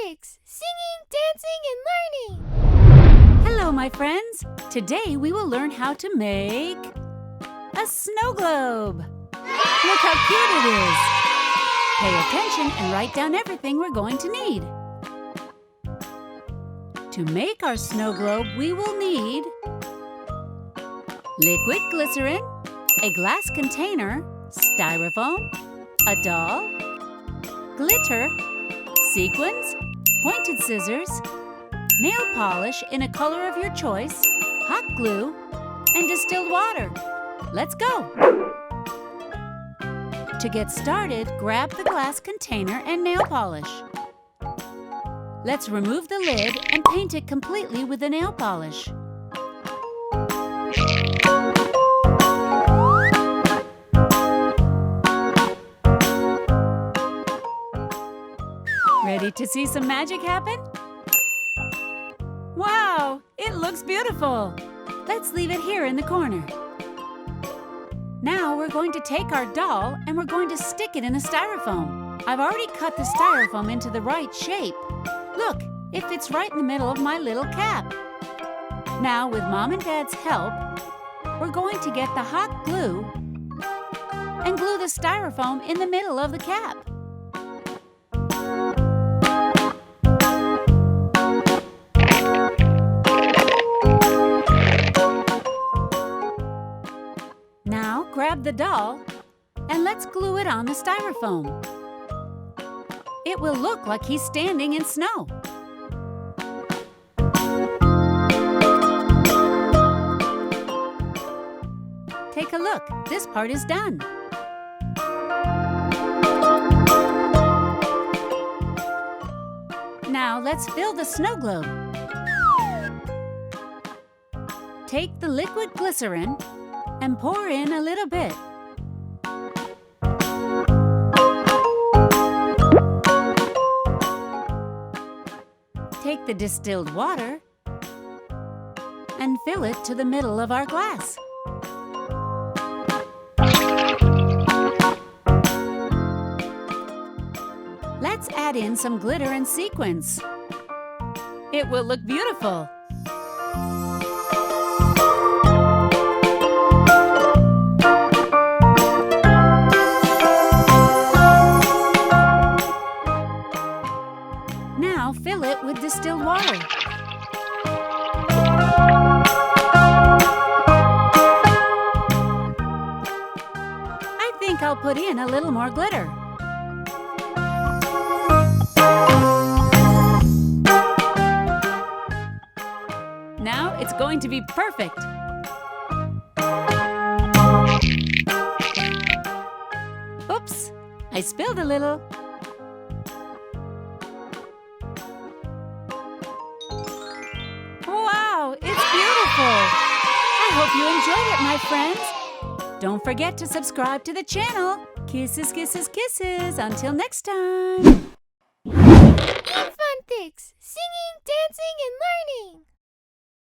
Infantix, singing, dancing, and learning! Hello, my friends! Today we will learn how to make a snow globe. Look how cute it is! Pay attention and write down everything we're going to need. To make our snow globe, we will need liquid glycerin, a glass container, styrofoam, a doll, glitter, sequins, pointed scissors, nail polish in a color of your choice, hot glue, and distilled water. Let's go! To get started, grab the glass container and nail polish. Let's remove the lid and paint it completely with the nail polish. Ready to see some magic happen? Wow, it looks beautiful! Let's leave it here in the corner. Now we're going to take our doll and we're going to stick it in the styrofoam. I've already cut the styrofoam into the right shape. Look, it fits right in the middle of my little cap. Now, with Mom and Dad's help, we're going to get the hot glue and glue the styrofoam in the middle of the cap. Now, grab the doll and let's glue it on the styrofoam. It will look like he's standing in snow. Take a look, this part is done. Now let's fill the snow globe. Take the liquid glycerin and pour in a little bit. Take the distilled water and fill it to the middle of our glass. Let's add in some glitter and sequins. It will look beautiful. Now fill it with distilled water. I think I'll put in a little more glitter. Now it's going to be perfect. Oops, I spilled a little. Wow, it's beautiful! I hope you enjoyed it, my friends. Don't forget to subscribe to the channel. Kisses, kisses, kisses. Until next time. Infantix, singing, dancing, and learning!